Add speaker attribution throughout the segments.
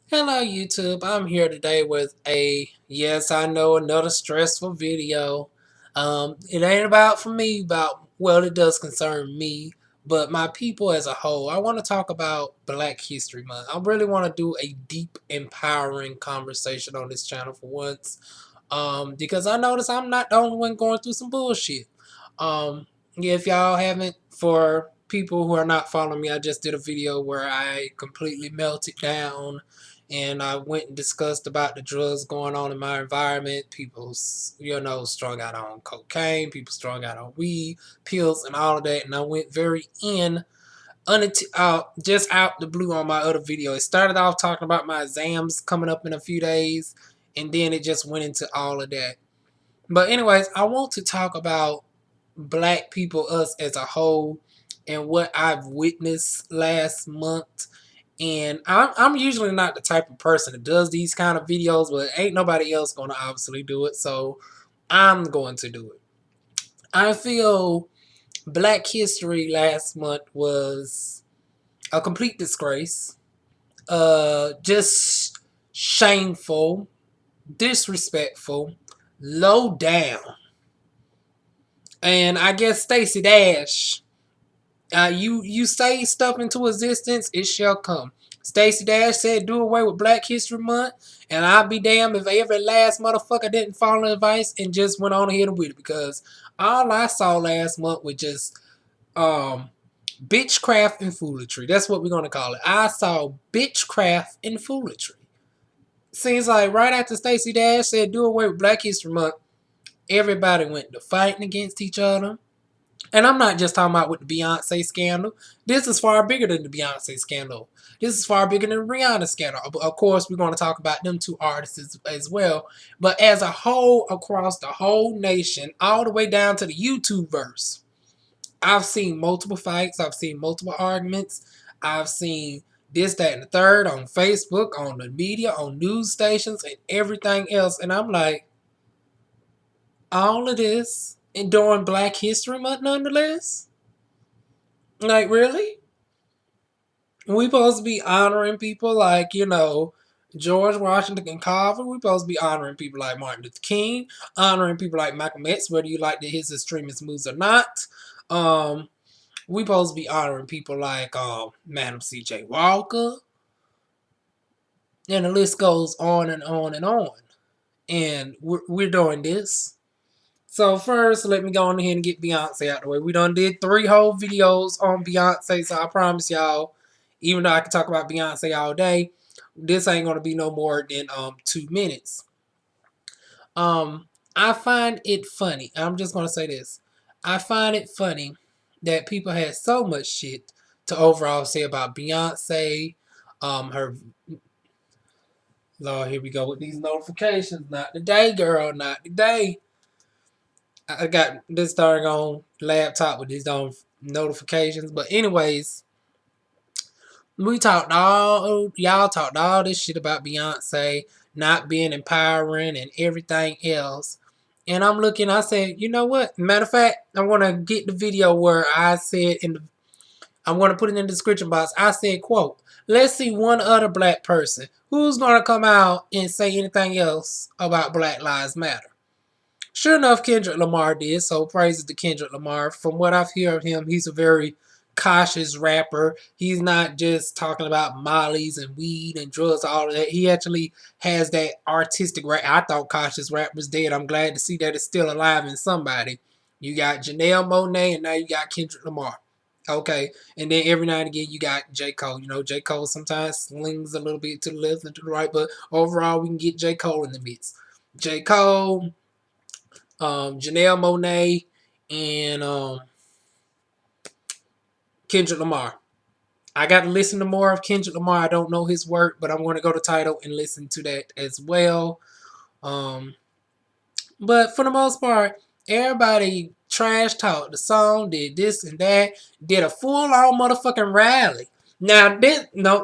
Speaker 1: Hello YouTube, I'm here today with yes, I know, another stressful video. It ain't about for me, well, it does concern me, but my people as a whole. I want to talk about Black History Month. I really want to do a deep, empowering conversation on this channel for once. Because I notice I'm not the only one going through some bullshit. Yeah, if y'all haven't, for people who are not following me, I just did a video where I completely melted down and I went and discussed about the drugs going on in my environment. People, strung out on cocaine, people strung out on weed, pills, and all of that. And I went very just out the blue on my other video. It started off talking about my exams coming up in a few days, and then it just went into all of that. But anyways, I want to talk about Black people, us as a whole, and what I've witnessed last month. And I'm usually not the type of person that does these kind of videos, but ain't nobody else going to obviously do it, so I'm going to do it. I feel Black History last month was a complete disgrace. Just shameful, disrespectful, low down. And I guess Stacey Dash, you say stuff into existence, it shall come. Stacey Dash said do away with Black History Month, and I'll be damned if every last motherfucker didn't follow advice and just went on ahead with it, because all I saw last month was just bitchcraft and foolery. That's what we're gonna call it. I saw bitchcraft and foolery. Seems like right after Stacey Dash said do away with Black History Month, everybody went to fighting against each other. And I'm not just talking about with the Beyonce scandal. This is far bigger than the Beyonce scandal. This is far bigger than the Rihanna scandal. Of course, we're going to talk about them two artists as well. But as a whole, across the whole nation, all the way down to the YouTube verse, I've seen multiple fights. I've seen multiple arguments. I've seen this, that, and the third on Facebook, on the media, on news stations, and everything else. And I'm like, all of this and during Black History Month nonetheless? Like, really? We supposed to be honoring people like, George Washington and Carver. We supposed to be honoring people like Martin Luther King, honoring people like Malcolm X, whether you like his extremist moves or not. We supposed to be honoring people like Madam C.J. Walker. And the list goes on and on and on. And we're doing this. So first, let me go on ahead and get Beyonce out the way. We done did 3 whole videos on Beyonce, so I promise y'all, even though I can talk about Beyonce all day, this ain't gonna be no more than 2 minutes. I find it funny. I'm just gonna say this. I find it funny that people had so much shit to overall say about Beyonce. Her Lord, here we go with these notifications. Not today, girl. Not today. I got this darn on laptop with these darn notifications. But anyways, y'all talked all this shit about Beyonce not being empowering and everything else. And I'm looking, I said, you know what? Matter of fact, I'm gonna get the video where I said I'm gonna put it in the description box. I said, quote, let's see one other black person who's gonna come out and say anything else about Black Lives Matter. Sure enough, Kendrick Lamar did, so praises to Kendrick Lamar. From what I've heard of him, he's a very cautious rapper. He's not just talking about mollies and weed and drugs, all of that. He actually has that artistic rap. I thought cautious rap was dead. I'm glad to see that it's still alive in somebody. You got Janelle Monáe, and now you got Kendrick Lamar. Okay, and then every now and again you got J. Cole. J. Cole sometimes slings a little bit to the left and to the right, but overall we can get J. Cole in the midst. J. Cole, Janelle Monáe, and Kendrick Lamar. I got to listen to more of Kendrick Lamar. I don't know his work, but I'm going to go to Tidal and listen to that as well. But for the most part, everybody trash talked the song, did this and that, did a full-on motherfucking rally. Now,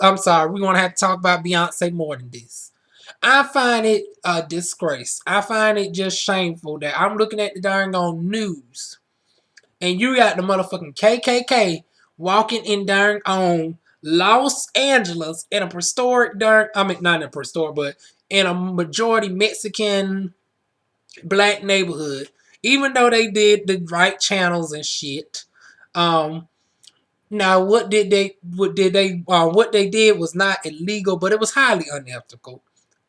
Speaker 1: I'm sorry, we're going to have to talk about Beyonce more than this. I find it a disgrace. I find it just shameful that I'm looking at the darn on news, and you got the motherfucking KKK walking in darn on Los Angeles in a historic I mean, not in a historic, but in a majority Mexican black neighborhood. Even though they did the right channels and shit. Um, Now, what they did was not illegal, but it was highly unethical.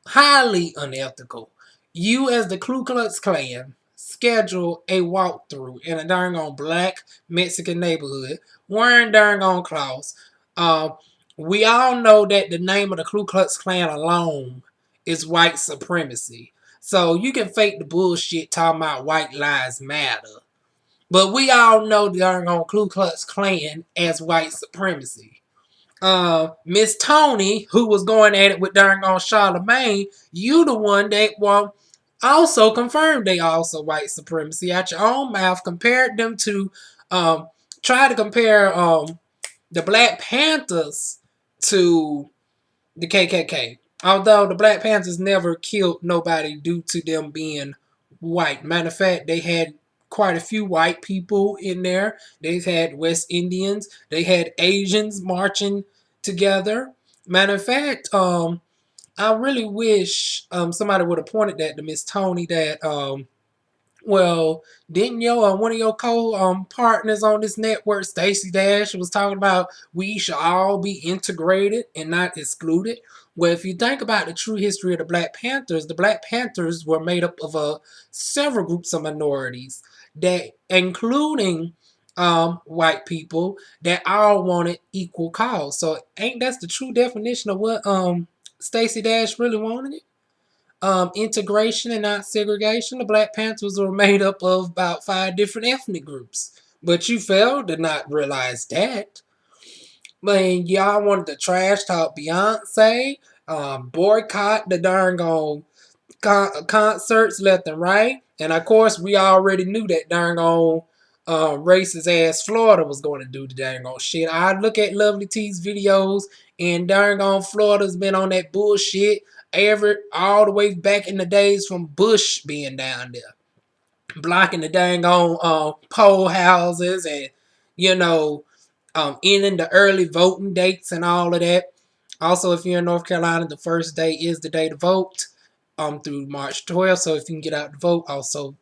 Speaker 1: Highly unethical. You, as the Ku Klux Klan, schedule a walkthrough in a darn on black Mexican neighborhood wearing darn on cloths. Uh, we all know that the name of the Ku Klux Klan alone is white supremacy. So you can fake the bullshit talking about white lives matter. But we all know the darn on Ku Klux Klan as white supremacy. Miss Tony, who was going at it with darn on Charlemagne, you the one that also confirmed they also white supremacy out your own mouth, compared them to try to compare the Black Panthers to the KKK. Although the Black Panthers never killed nobody due to them being white. Matter of fact, they had quite a few white people in there. They had West Indians. They had Asians marching together. Matter of fact, I really wish somebody would have pointed that to Miss Tony that well, didn't your one of your co partners on this network, Stacey Dash, was talking about we should all be integrated and not excluded? Well, if you think about the true history of the Black Panthers were made up of several groups of minorities, that including white people that all wanted equal cause. So ain't that's the true definition of what Stacey Dash really wanted? Integration and not segregation. The Black Panthers were made up of about 5 different ethnic groups. But you failed to not realize that. I mean, y'all wanted to trash talk Beyonce, boycott the darn on concerts left and right. And of course, we already knew that darn on racist ass Florida was going to do the dang on shit. I look at Lovely T's videos, and darn on Florida's been on that bullshit all the way back in the days from Bush being down there, blocking the dang on poll houses and you know ending the early voting dates and all of that. Also, if you're in North Carolina, the first day is the day to vote through March 12th. So if you can get out to vote, also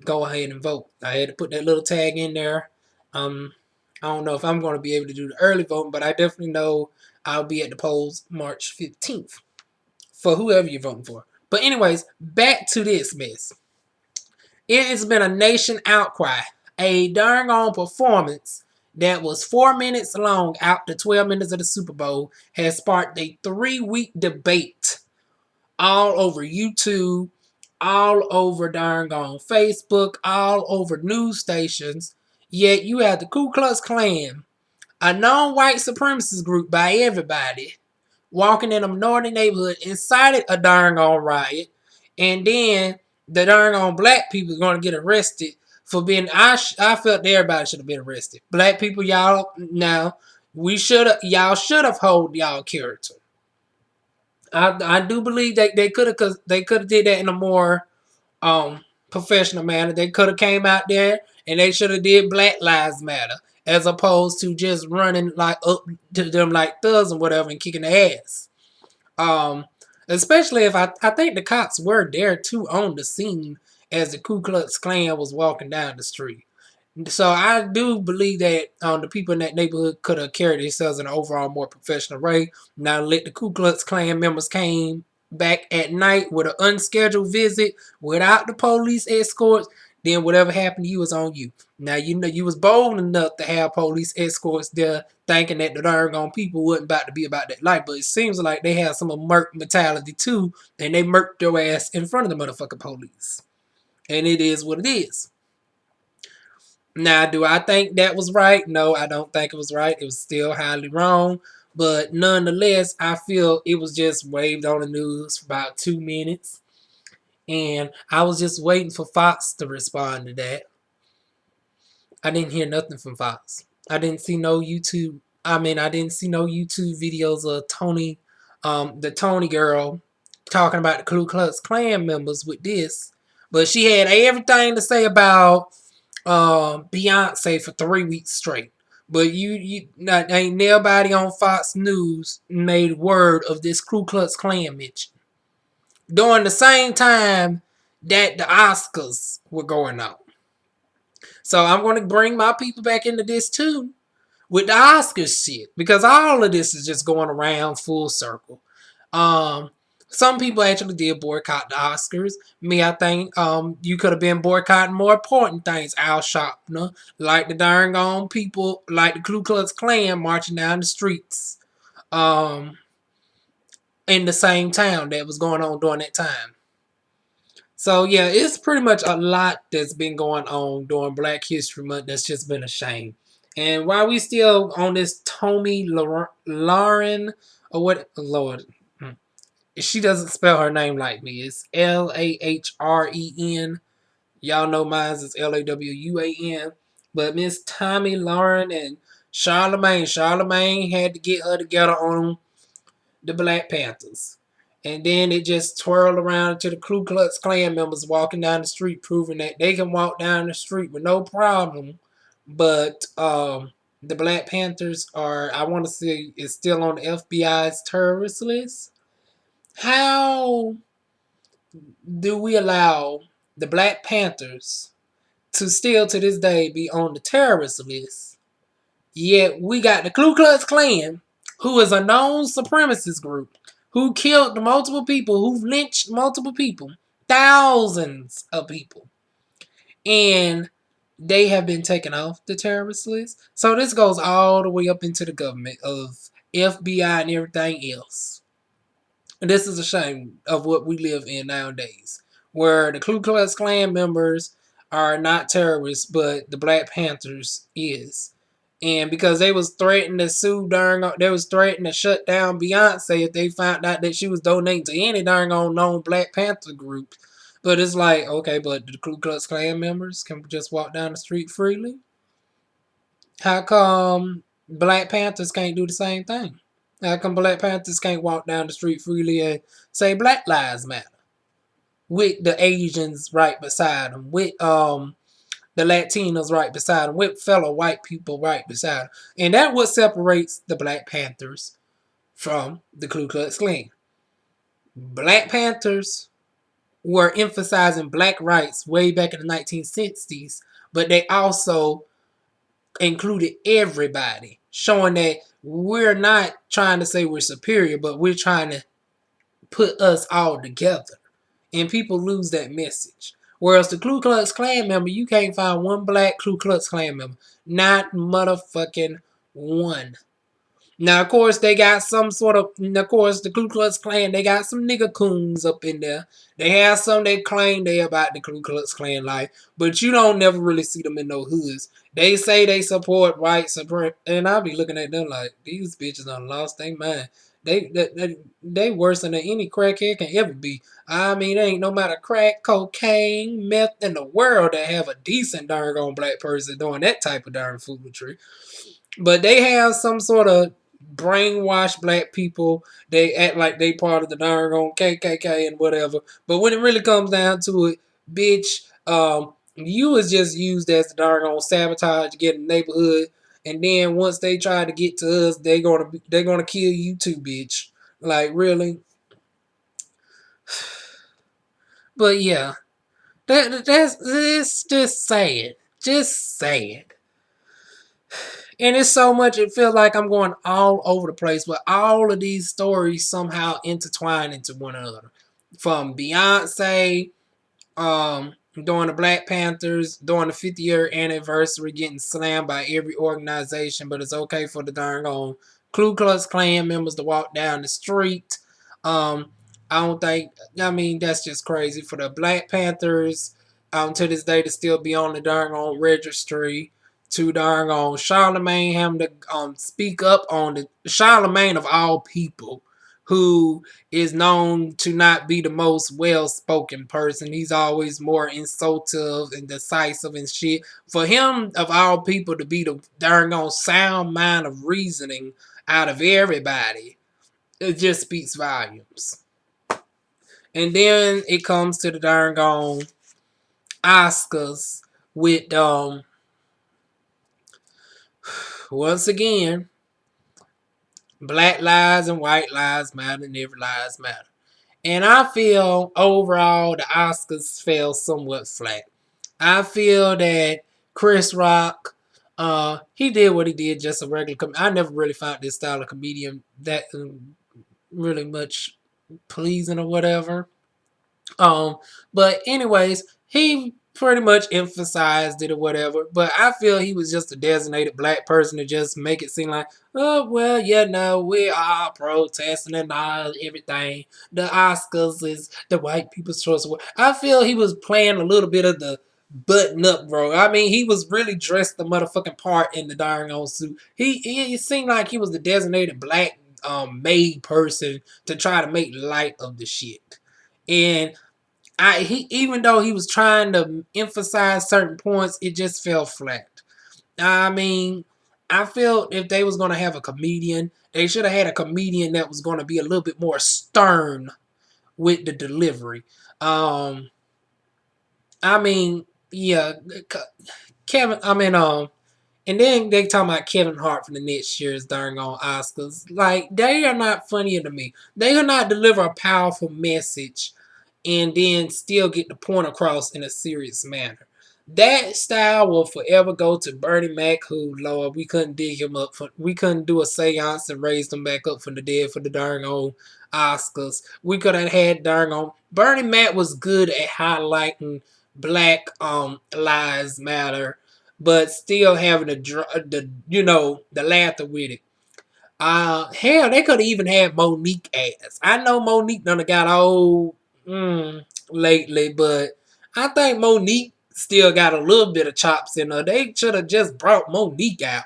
Speaker 1: go ahead and vote. I had to put that little tag in there. I don't know if I'm going to be able to do the early voting, but I definitely know I'll be at the polls March 15th for whoever you're voting for. But anyways, back to this mess. It has been a nation outcry. A darn on performance that was 4 minutes long out the 12 minutes of the Super Bowl has sparked a 3-week debate all over YouTube, all over darn on Facebook, all over news stations. Yet you have the Ku Klux Klan, a non-white supremacist group by everybody, walking in a minority neighborhood, incited a darn on riot, and then the darn on black people is going to get arrested for being. I felt everybody should have been arrested. Black people, y'all now y'all should have hold y'all character. I do believe that they could have did that in a more professional manner. They could have came out there and they should have did Black Lives Matter as opposed to just running like up to them like thugs and whatever and kicking their ass. Especially if I think the cops were there too on the scene as the Ku Klux Klan was walking down the street. So I do believe that the people in that neighborhood could have carried themselves in an overall more professional way. Now let the Ku Klux Klan members came back at night with an unscheduled visit without the police escorts, then whatever happened to you was on you. Now you know you was bold enough to have police escorts there thinking that the darn people wasn't about to be about that life. But it seems like they have some of merc mentality too, and they murked your ass in front of the motherfucking police. And it is what it is. Now, do I think that was right? No, I don't think it was right. It was still highly wrong. But nonetheless, I feel it was just waved on the news for about 2 minutes. And I was just waiting for Fox to respond to that. I didn't hear nothing from Fox. I didn't see no YouTube. I didn't see no YouTube videos of Tony, the Tony girl, talking about the Ku Klux Klan members with this. But she had everything to say about Beyonce for 3 weeks straight. But not ain't nobody on Fox News made word of this Ku Klux Klan mention during the same time that the Oscars were going on. So I'm going to bring my people back into this too with the Oscars shit because all of this is just going around full circle. Um, some people actually did boycott the Oscars. Me, I think you could have been boycotting more important things. Al Sharpton, like the darn gone people, like the Ku Klux Klan marching down the streets in the same town that was going on during that time. So yeah, it's pretty much a lot that's been going on during Black History Month that's just been a shame. And while we still on this Tomi Lahren, or what, Lord, she doesn't spell her name like me. It's Lahren. Y'all know mine is Lawuan. But Miss Tomi Lahren and Charlemagne had to get her together on the Black Panthers. And then it just twirled around to the Ku Klux Klan members walking down the street, proving that they can walk down the street with no problem. But the Black Panthers are, I want to say, is still on the FBI's terrorist list. How do we allow the Black Panthers to still to this day be on the terrorist list? Yet we got the Ku Klux Klan, who is a known supremacist group, who killed multiple people, who lynched multiple people, thousands of people. And they have been taken off the terrorist list. So this goes all the way up into the government of FBI and everything else. And this is a shame of what we live in nowadays, where the Ku Klux Klan members are not terrorists, but the Black Panthers is. And because they was threatening to sue they was threatening to shut down Beyonce if they found out that she was donating to any darn on known Black Panther group. But it's like, okay, but the Ku Klux Klan members can just walk down the street freely? How come Black Panthers can't do the same thing? How come Black Panthers can't walk down the street freely and say Black Lives Matter with the Asians right beside them, with the Latinos right beside them, with fellow white people right beside them? And that's what separates the Black Panthers from the Ku Klux Klan. Black Panthers were emphasizing black rights way back in the 1960s, but they also included everybody, showing that we're not trying to say we're superior, but we're trying to put us all together. And people lose that message. Whereas the Ku Klux Klan member, you can't find one black Ku Klux Klan member. Not motherfucking one. Now, of course, they got some sort of, of course, the Ku Klux Klan, they got some nigga coons up in there. They have some that claim they about the Ku Klux Klan life, but you don't never really see them in no hoods. They say they support white supremacy, and I'll be looking at them like, these bitches done lost their mind. They worse than any crackhead can ever be. I mean, there ain't no matter crack, cocaine, meth in the world that have a decent darn on black person doing that type of darn foolery. But they have some sort of brainwashed black people. They act like they part of the darn on KKK and whatever. But when it really comes down to it, bitch, you was just used as the darn on sabotage to get in the neighborhood. And then once they try to get to us, they're gonna kill you too, bitch. Like really. But yeah, that's just sad. Just sad. And it's so much, it feels like I'm going all over the place, but all of these stories somehow intertwine into one another. From Beyonce, during the Black Panthers, during the 50th anniversary, getting slammed by every organization, but it's okay for the darn on Ku Klux Klan members to walk down the street. Um, I don't think, I mean, that's just crazy for the Black Panthers to this day to still be on the darn on registry. To darn on Charlemagne having to speak up on the Charlemagne of all people, who is known to not be the most well-spoken person. He's always more insultive and decisive and shit. For him, of all people, to be the darn on sound mind of reasoning out of everybody, it just speaks volumes. And then it comes to the darn on Oscars with once again, black lives and white lives matter and every lives matter. And I feel overall the Oscars fell somewhat flat. I feel that Chris Rock, he did what he did, just a regular. I never really found this style of comedian that really much pleasing or whatever. Um, but anyways, he pretty much emphasized it or whatever. But I feel he was just a designated black person to just make it seem like, oh well, yeah, no, we are protesting and all everything. The Oscars is the white people's choice. I feel he was playing a little bit of the button up, bro. I mean, he was really dressed the motherfucking part in the darn old suit. He seemed like he was the designated black made person to try to make light of the shit. And he even though he was trying to emphasize certain points, it just fell flat. I mean, I feel if they was gonna have a comedian, they should have had a comedian that was gonna be a little bit more stern with the delivery. Um, I mean, yeah, Kevin. I mean, and then they talking about Kevin Hart for the next year's darn on Oscars. Like, they are not funnier to me. They are not deliver a powerful message and then still get the point across in a serious manner. That style will forever go to Bernie Mac, who, Lord, we couldn't dig him up. We couldn't do a seance and raise him back up from the dead for the darn old Oscars. We could have had darn on. Bernie Mac was good at highlighting black lives matter, but still having the laughter with it. Hell, they could have even had Monique as. I know Monique done got old lately, but I think Monique still got a little bit of chops in her. They should have just brought Monique out.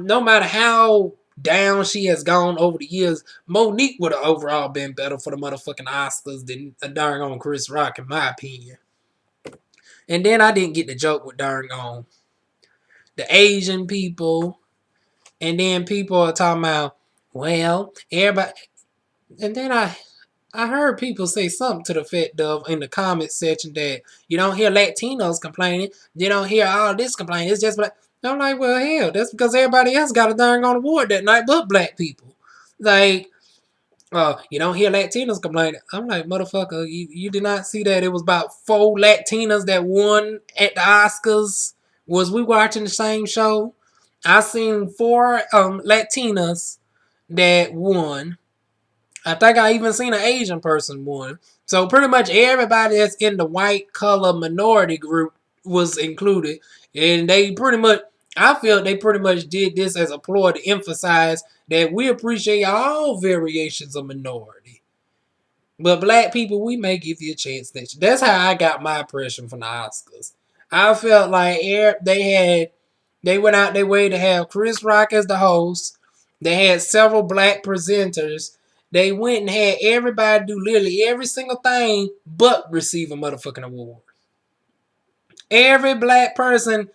Speaker 1: No matter how down she has gone over the years, Monique would have overall been better for the motherfucking Oscars than a darn on Chris Rock, in my opinion. And then I didn't get the joke with darn on the Asian people. And then people are talking about, well, everybody. And then I heard people say something to the effect of in the comment section that you don't hear Latinos complaining, you don't hear all this complaining. It's just like, I'm like, well, hell, that's because everybody else got a darn on award that night but black people. Like, you don't hear Latinos complaining. I'm like, motherfucker, you did not see that it was about 4 Latinas that won at the Oscars. Was we watching the same show? I seen 4 Latinas that won. I think I even seen an Asian person won. So pretty much everybody that's in the white color minority group was included. And they pretty much, I feel they pretty much did this as a ploy to emphasize that we appreciate all variations of minority. But black people, we may give you a chance next year. That's how I got my impression from the Oscars. I felt like they went out their way to have Chris Rock as the host. They had several black presenters. They went and had everybody do literally every single thing but receive a motherfucking award. Every black person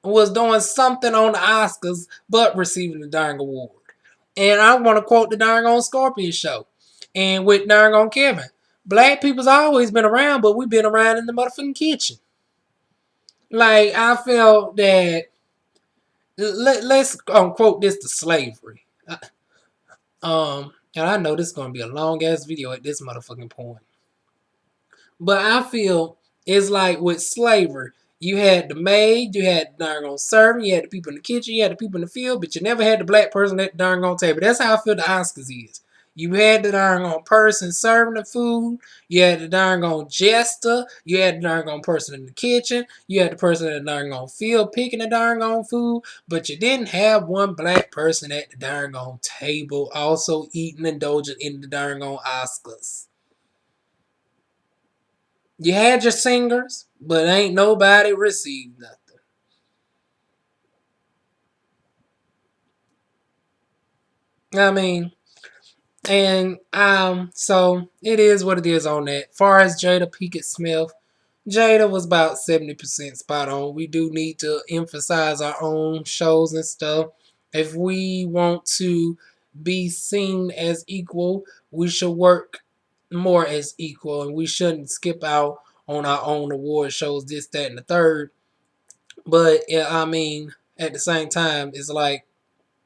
Speaker 1: was doing something on the Oscars but receiving the darn award. And I want to quote the darn on Scorpion show. And with darn on Kevin. Black people's always been around, but we've been around in the motherfucking kitchen. Like, I felt that let's quote this to slavery. And I know this is gonna be a long ass video at this motherfucking point. But I feel it's like with slavery. You had the maid, you had the darn on servant, you had the people in the kitchen, you had the people in the field, but you never had the black person at the darn on table. That's how I feel the Oscars is. You had the darn on person serving the food, you had the darn on jester, you had the darn on person in the kitchen, you had the person in the darn on field picking the darn on food, but you didn't have one black person at the darn on table also eating, indulging in the darn on Oscars. You had your singers, but ain't nobody received nothing. I mean, and so it is what it is on that. Far as Jada Pinkett Smith, Jada was about 70% spot on. We do need to emphasize our own shows and stuff. If we want to be seen as equal, we should work more as equal, and we shouldn't skip out on our own award shows, this, that, and the third. But yeah, I mean, at the same time, it's like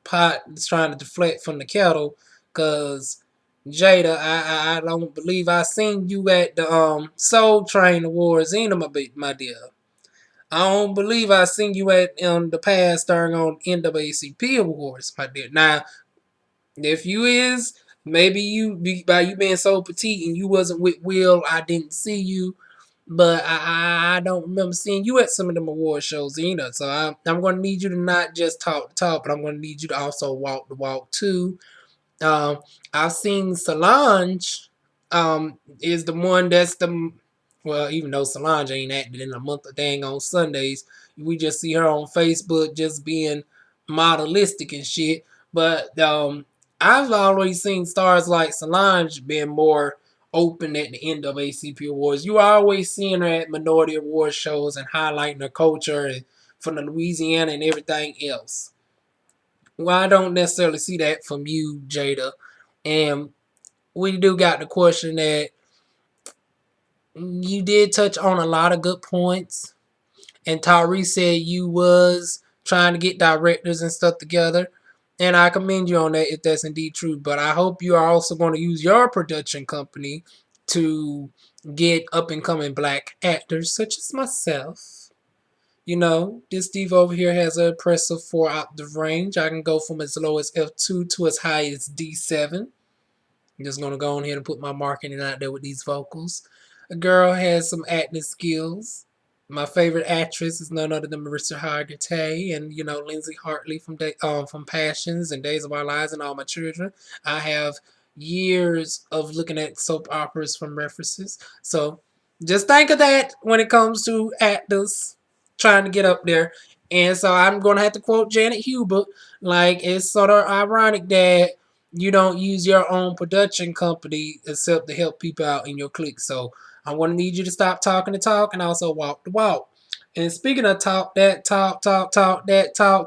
Speaker 1: pot is trying to deflect from the kettle, cause Jada, I don't believe I seen you at the Soul Train Awards either, my dear. I don't believe I seen you at the past during on NAACP Awards, my dear. Now, if you is, maybe by you being so petite and you wasn't with Will, I didn't see you. But I don't remember seeing you at some of them award shows either. So I'm going to need you to not just talk the talk, but I'm going to need you to also walk the walk too. Um, I've seen Solange. Is the one that's the well, even though Solange ain't acted in a month of dang on Sundays, we just see her on Facebook just being modelistic and shit. But I've always seen stars like Solange being more open at the end of ACP Awards. You always seeing her at minority award shows and highlighting her culture and from the Louisiana and everything else. Well, I don't necessarily see that from you, Jada. And we do got the question that you did touch on a lot of good points. And Tyree said you was trying to get directors and stuff together. And I commend you on that if that's indeed true. But I hope you are also going to use your production company to get up and coming black actors such as myself. You know, this Steve over here has an impressive 4 octave range. I can go from as low as F2 to as high as D7. I'm just gonna go on here and put my marketing out there with these vocals. A girl has some acting skills. My favorite actress is none other than Marissa Hargitay and Lindsay Hartley from Passions and Days of Our Lives and All My Children. I have years of looking at soap operas from references. So just think of that when it comes to actors trying to get up there. And so I'm gonna have to quote Janet Hubert. Like it's sort of ironic that you don't use your own production company except to help people out in your clique. So I'm going to need you to stop talking the talk and also walk the walk. And speaking of talk, that talk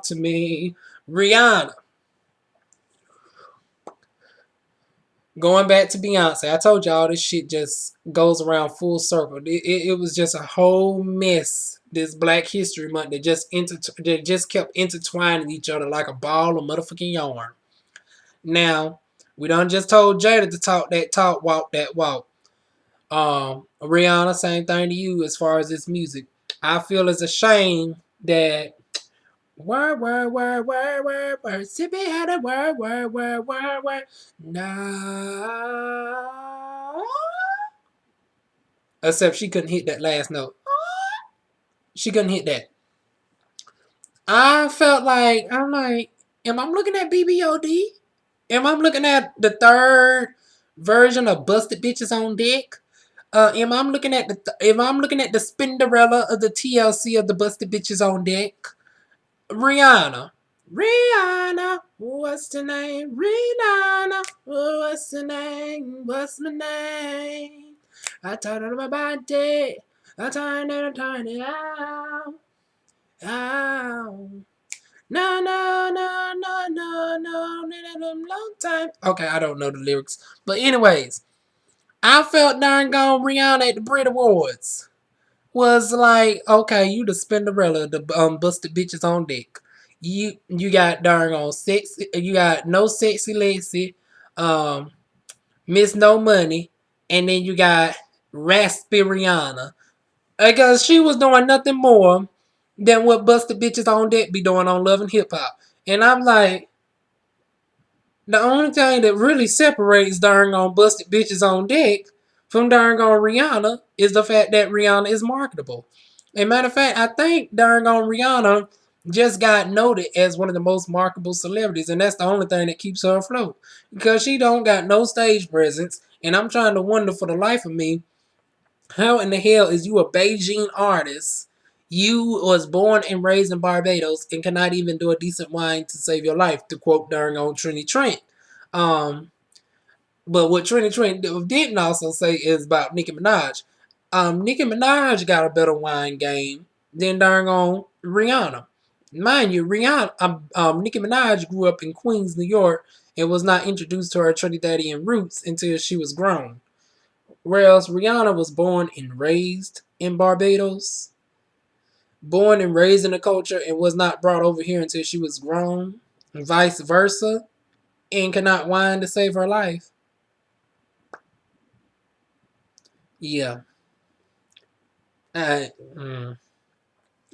Speaker 1: to me, Rihanna. Going back to Beyonce, I told y'all this shit just goes around full circle. It was just a whole mess. This Black History Month that just kept intertwining each other like a ball of motherfucking yarn. Now, we done just told Jada to talk that talk, walk that walk. Rihanna, same thing to you as far as this music. I feel it's a shame that word, sippy had a word. No. Except she couldn't hit that last note. She couldn't hit that. I'm like, am I looking at BBOD? Am I looking at the third version of Busted Bitches on Deck? Am I looking at the Spinderella of the TLC of the Busted Bitches on Deck? Rihanna, what's the name? Rihanna, what's the name? What's my name? I turned on my body, I turned it out. No, no, no, no, no, no, long time. Okay, I don't know the lyrics. But anyways, I felt darn gone Rihanna at the Brit Awards. Was like, okay, you the Spinderella, the busted bitches on deck. You got darn on sexy, you got no sexy Lexi, um, Miss No Money, and then you got Raspy Rihanna. Because she was doing nothing more than what busted bitches on deck be doing on Love and Hip Hop. And I'm like, the only thing that really separates darn on busted bitches on deck from darn on Rihanna is the fact that Rihanna is marketable. As a matter of fact, I think darn on Rihanna just got noted as one of the most marketable celebrities, and that's the only thing that keeps her afloat. Because she don't got no stage presence, and I'm trying to wonder for the life of me, how in the hell is you a Beijing artist? You was born and raised in Barbados and cannot even do a decent wine to save your life, to quote darn on Trini Trent. Um, but what Trini Trent didn't also say is about Nicki Minaj. Nicki Minaj got a better wine game than darn on Rihanna. Mind you, Nicki Minaj grew up in Queens, New York, and was not introduced to her Trinidadian roots until she was grown. Whereas Rihanna was born and raised in Barbados, born and raised in the culture, and was not brought over here until she was grown. vice versa, and cannot whine to save her life. Yeah. Uh, mm.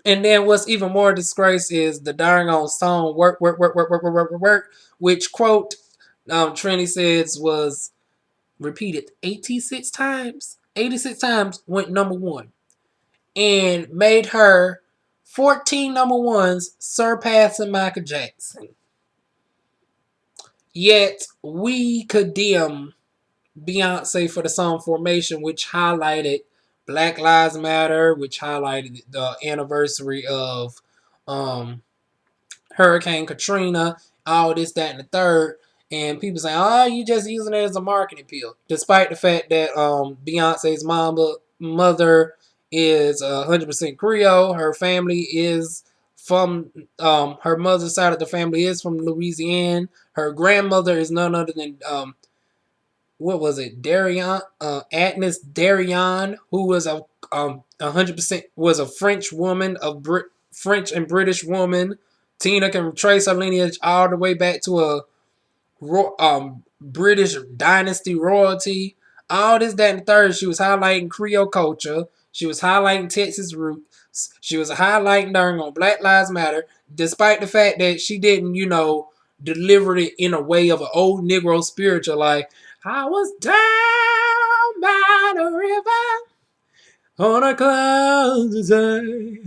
Speaker 1: And then what's even more disgrace is the darn on song "Work, Work, Work, Work, Work, Work, Work, Work," Work, which quote Trini says was repeated 86 times. 86 times went number one and made her 14 number ones, surpassing Michael Jackson. Yet we condemn Beyonce for the song Formation, which highlighted Black Lives Matter, which highlighted the anniversary of um, Hurricane Katrina, all this, that, and the third. And people say, oh, you just using it as a marketing pill. Despite the fact that Beyonce's mother is 100% Creole. Her family is from, her mother's side of the family is from Louisiana. Her grandmother is none other than what was it, Darian, Agnes Darian, who was a 100% was a French woman, French and British woman. Tina can trace her lineage all the way back to a British dynasty royalty. All this, that, and the third. She was highlighting Creole culture. She was highlighting Texas roots. She was highlighting during on Black Lives Matter, despite the fact that she didn't, deliver it in a way of an old Negro spiritual, like I was down by the river on a cloudy day,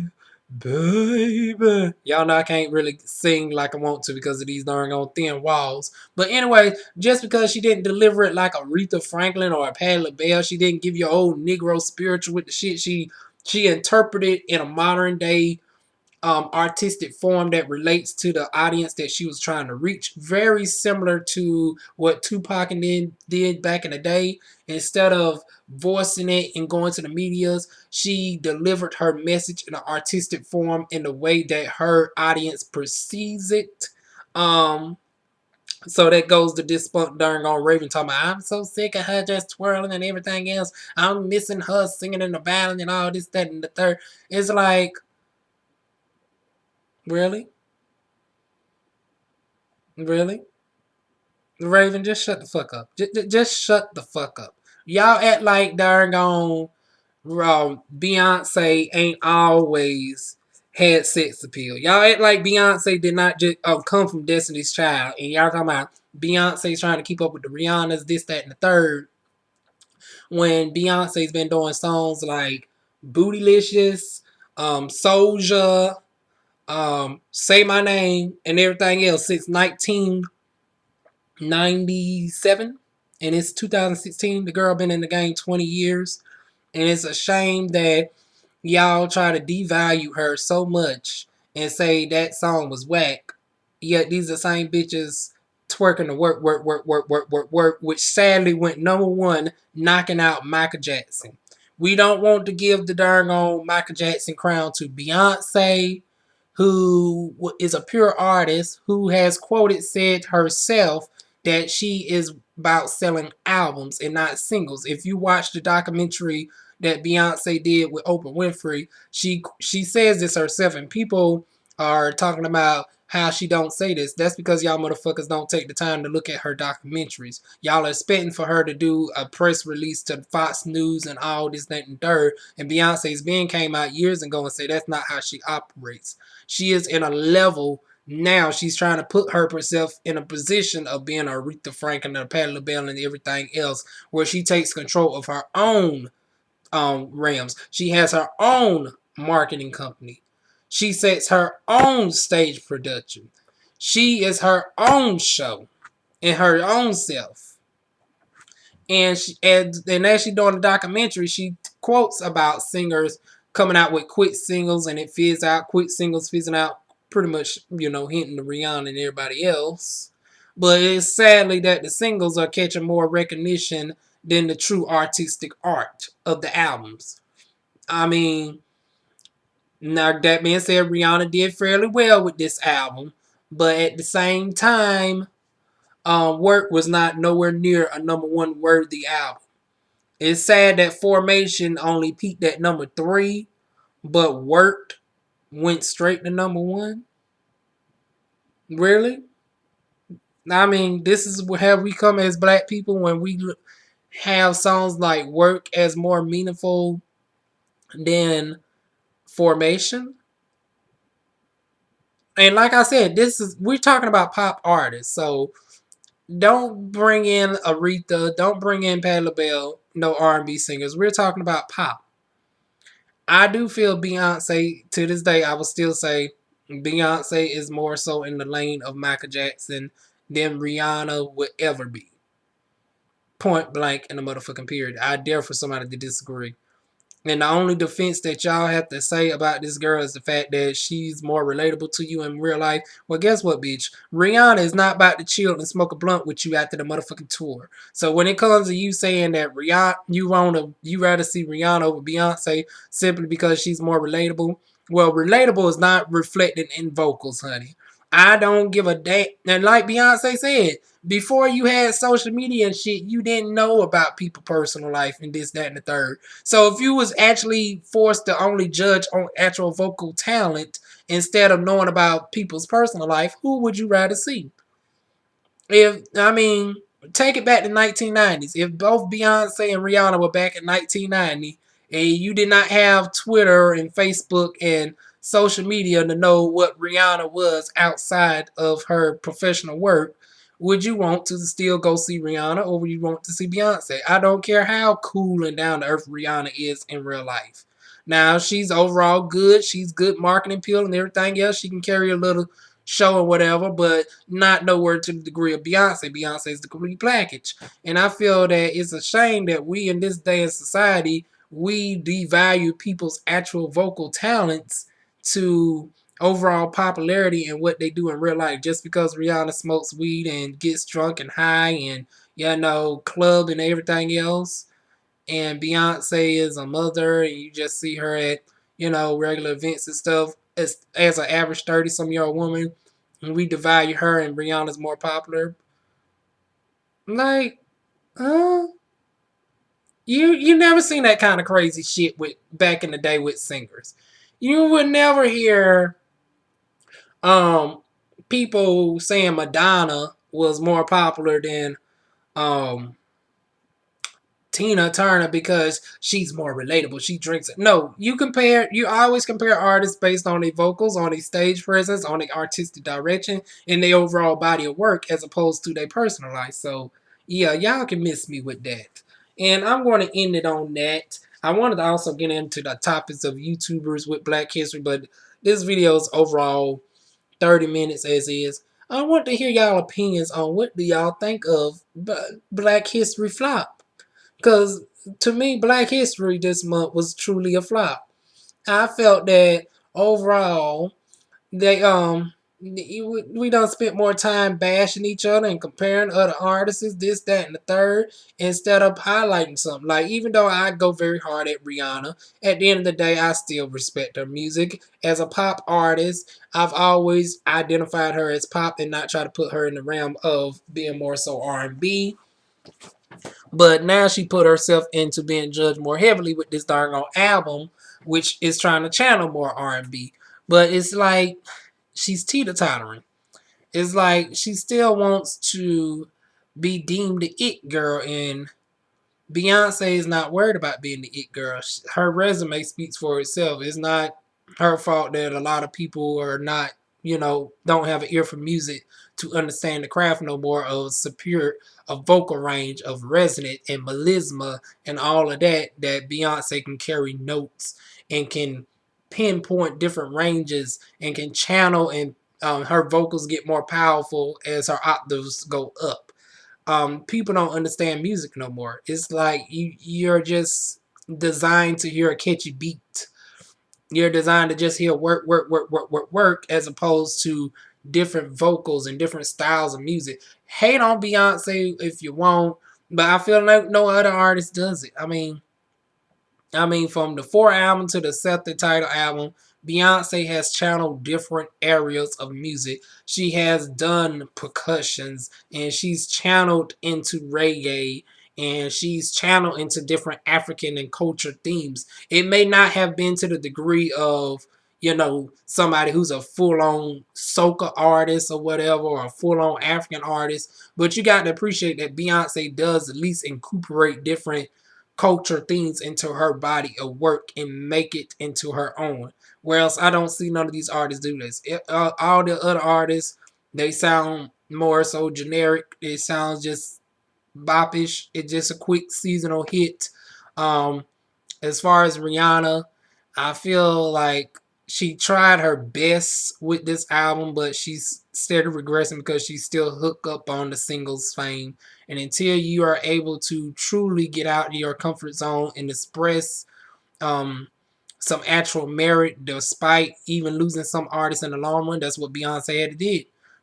Speaker 1: baby. Y'all know I can't really sing like I want to because of these darn on thin walls. But anyway, just because she didn't deliver it like Aretha Franklin or a Patti LaBelle, she didn't give you old Negro spiritual with the shit. She interpreted in a modern day artistic form that relates to the audience that she was trying to reach. Very similar to what Tupac and then did back in the day. Instead of voicing it and going to the medias, she delivered her message in an artistic form in the way that her audience perceives it. So that goes to this spunk during on Raven talking about, I'm so sick of her just twirling and everything else. I'm missing her singing in the ballad and all this, that, and the third. It's like, really? Really? Raven, just shut the fuck up. Just shut the fuck up. Y'all act like darn on Beyonce ain't always had sex appeal. Y'all act like Beyonce did not just come from Destiny's Child. And y'all talking about Beyonce's trying to keep up with the Rihannas, this, that, and the third. When Beyonce's been doing songs like Bootylicious, Soulja, Say My Name, and everything else since 1997, and it's 2016. The girl been in the game 20 years, and it's a shame that y'all try to devalue her so much and say that song was whack. Yet these are the same bitches twerking the work, work, work, work, work, work, work, which sadly went number one, knocking out Michael Jackson. We don't want to give the darn old Michael Jackson crown to Beyonce, who is a pure artist, who has quoted said herself that she is about selling albums and not singles. If you watch the documentary that Beyonce did with Oprah Winfrey, she says this herself, and people are talking about how she don't say this. That's because y'all motherfuckers don't take the time to look at her documentaries. Y'all are expecting for her to do a press release to Fox News and all this, that, and third. And Beyonce's been came out years ago and said that's not how she operates. She is in a level now. She's trying to put herself in a position of being a Aretha Franklin and a Patti LaBelle and everything else, where she takes control of her own realms. She has her own marketing company. She sets her own stage production. She is her own show and her own self. And as she doing the documentary, she quotes about singers coming out with quick singles and it fizz out, quick singles fizzing out, pretty much, hinting to Rihanna and everybody else. But it's sadly that the singles are catching more recognition than the true artistic art of the albums. I mean, now that being said, Rihanna did fairly well with this album, but at the same time, Work was not nowhere near a number one worthy album. It's sad that Formation only peaked at number 3, but Work went straight to number 1. Really? I mean, this is how we come as black people when we have songs like "Work" as more meaningful than "Formation." And like I said, this is we're talking about pop artists, so don't bring in Aretha, don't bring in Patti LaBelle, no R&B singers. We're talking about pop. I do feel Beyonce, to this day, I will still say Beyonce is more so in the lane of Michael Jackson than Rihanna would ever be. Point blank in the motherfucking period. I dare for somebody to disagree. And the only defense that y'all have to say about this girl is the fact that she's more relatable to you in real life. Well, guess what, bitch? Rihanna is not about to chill and smoke a blunt with you after the motherfucking tour. So when it comes to you saying that Rihanna, you rather see Rihanna over Beyonce simply because she's more relatable. Well, relatable is not reflected in vocals, honey. I don't give a damn. And like Beyonce said, before you had social media and shit, you didn't know about people's personal life and this, that, and the third. So if you was actually forced to only judge on actual vocal talent instead of knowing about people's personal life, who would you rather see? If I mean, take it back to 1990s. If both Beyonce and Rihanna were back in 1990 and you did not have Twitter and Facebook and social media to know what Rihanna was outside of her professional work, would you want to still go see Rihanna or would you want to see Beyonce? I don't care how cool and down to earth Rihanna is in real life. Now she's overall good. She's good marketing appeal and everything else. She can carry a little show or whatever, but not nowhere to the degree of Beyonce. Beyonce is the complete package. And I feel that it's a shame that we in this day in society, we devalue people's actual vocal talents to overall popularity and what they do in real life. Just because Rihanna smokes weed and gets drunk and high and, club and everything else, and Beyonce is a mother, and you just see her at regular events and stuff as an average 30-some-year-old woman, and we devalue her, and Rihanna's more popular. Like, uh, you never seen that kind of crazy shit with back in the day with singers. You would never hear um people saying Madonna was more popular than um Tina Turner because she's more relatable. She drinks it. No, you always compare artists based on their vocals, on their stage presence, on their artistic direction, and their overall body of work as opposed to their personal life. So, yeah, y'all can miss me with that. And I'm going to end it on that. I wanted to also get into the topics of YouTubers with Black History, but this video is overall 30 minutes as is. I want to hear y'all opinions on what do y'all think of Black History Flop. Because to me, Black History this month was truly a flop. I felt that overall, they we done spent more time bashing each other and comparing other artists, this, that, and the third, instead of highlighting something. Like, even though I go very hard at Rihanna, at the end of the day, I still respect her music. As a pop artist, I've always identified her as pop and not try to put her in the realm of being more so R&B. But now she put herself into being judged more heavily with this darn album, which is trying to channel more R&B. But it's like she's teeter-tottering. It's like she still wants to be deemed the it girl, and Beyonce is not worried about being the it girl. Her resume speaks for itself. It's not her fault that a lot of people are not, don't have an ear for music to understand the craft no more of superior, a vocal range of resonant and melisma and all of that, that Beyonce can carry notes and can pinpoint different ranges and can channel, and her vocals get more powerful as her octaves go up. People don't understand music no more. It's like you're just designed to hear a catchy beat. You're designed to just hear work, work, work, work, work, work, as opposed to different vocals and different styles of music. Hate on Beyonce if you want, but I feel like no other artist does it. I mean, from the 4 album to the self-titled album, Beyonce has channeled different areas of music. She has done percussions, and she's channeled into reggae, and she's channeled into different African and culture themes. It may not have been to the degree of, somebody who's a full-on soca artist or whatever, or a full-on African artist. But you got to appreciate that Beyonce does at least incorporate different culture things into her body of work and make it into her own. Whereas I don't see none of these artists do this. All the other artists, they sound more so generic. It sounds just bopish. It's just a quick seasonal hit. Um, as far as Rihanna, I feel like she tried her best with this album, but she's steady regressing because she's still hooked up on the singles fame. And until you are able to truly get out of your comfort zone and express um, some actual merit, despite even losing some artists in the long run, that's what Beyonce had to do.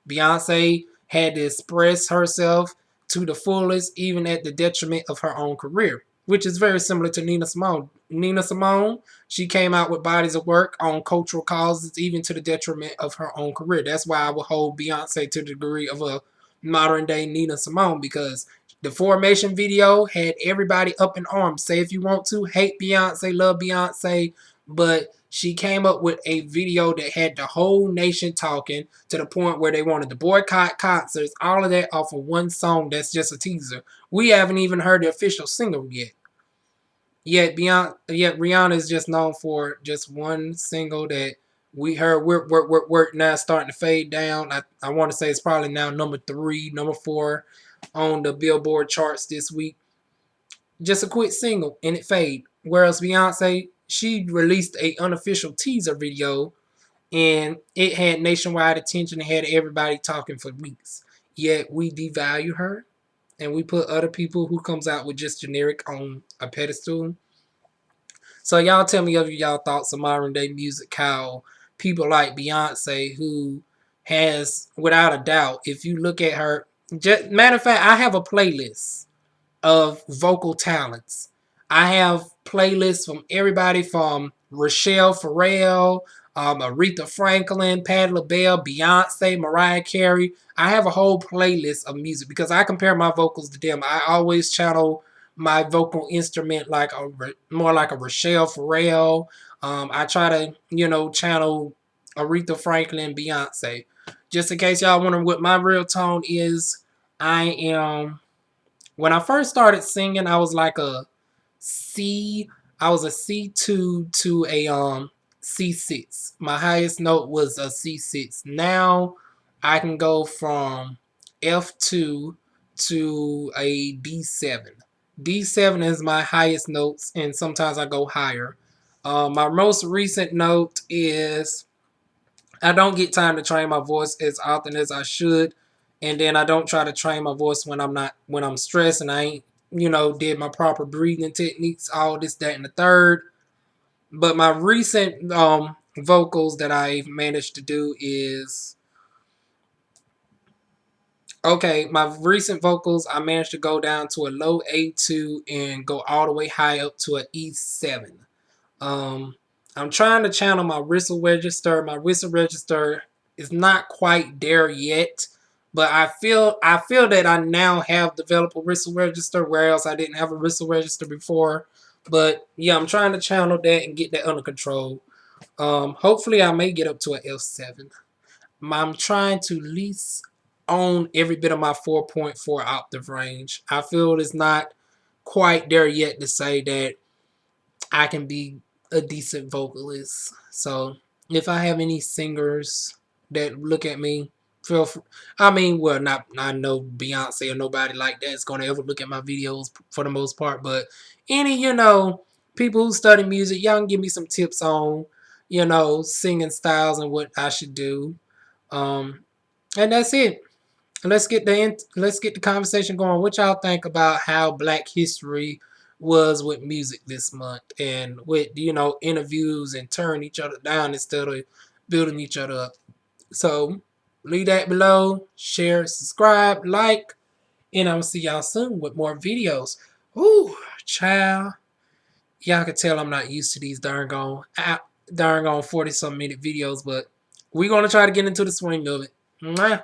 Speaker 1: Beyonce had to express herself to the fullest, even at the detriment of her own career, which is very similar to Nina Simone. Nina Simone, she came out with bodies of work on cultural causes, even to the detriment of her own career. That's why I would hold Beyonce to the degree of a modern day Nina Simone, because the Formation video had everybody up in arms. Say if you want to, hate Beyonce, love Beyonce, but she came up with a video that had the whole nation talking to the point where they wanted to boycott concerts, all of that off of one song that's just a teaser. We haven't even heard the official single yet. Yet Rihanna is just known for just one single that we heard. We're now starting to fade down. I want to say it's probably now number 3, number 4 on the Billboard charts this week. Just a quick single and it fade. Whereas Beyonce, she released a unofficial teaser video and it had nationwide attention and had everybody talking for weeks. Yet we devalue her and we put other people who comes out with just generic on a pedestal. So y'all tell me of y'all thoughts on modern day music, how people like Beyonce, who has, without a doubt, if you look at her, matter of fact, I have a playlist of vocal talents. I have playlists from everybody from Rochelle Farrell, Aretha Franklin, Patti LaBelle, Beyonce, Mariah Carey. I have a whole playlist of music because I compare my vocals to them. I always channel my vocal instrument like more like a Rochelle Farrell. I try to, channel Aretha Franklin, Beyonce. Just in case y'all wondering what my real tone is, I am, when I first started singing, I was like a C. I was a C2 to a C6. My highest note was a C6. Now I can go from F2 to a D7. D7 is my highest notes, and sometimes I go higher. My most recent note is I don't get time to train my voice as often as I should. And then I don't try to train my voice when I'm stressed and I ain't, did my proper breathing techniques, all this, that, and the third. But my recent vocals that I've managed to do is, okay, my recent vocals, I managed to go down to a low A2 and go all the way high up to an E7. I'm trying to channel my whistle register. My whistle register is not quite there yet, but I feel that I now have developed a whistle register, whereas I didn't have a whistle register before. But yeah, I'm trying to channel that and get that under control. Hopefully I may get up to an F7. I'm trying to at least own every bit of my 4.4 octave range. I feel it's not quite there yet to say that I can be a decent vocalist. So if I have any singers that look at me, feel free. I mean, well, not I know Beyonce or nobody like that is gonna ever look at my videos for the most part, but any people who study music, y'all can give me some tips on singing styles and what I should do. And that's it. Let's get the conversation going. What y'all think about how Black History was with music this month, and with interviews and tearing each other down instead of building each other up? So leave that below. Share, subscribe, like, and I'll see y'all soon with more videos. Ooh, child. Y'all can tell I'm not used to these darn on 40-some minute videos, but we're gonna try to get into the swing of it. Mwah.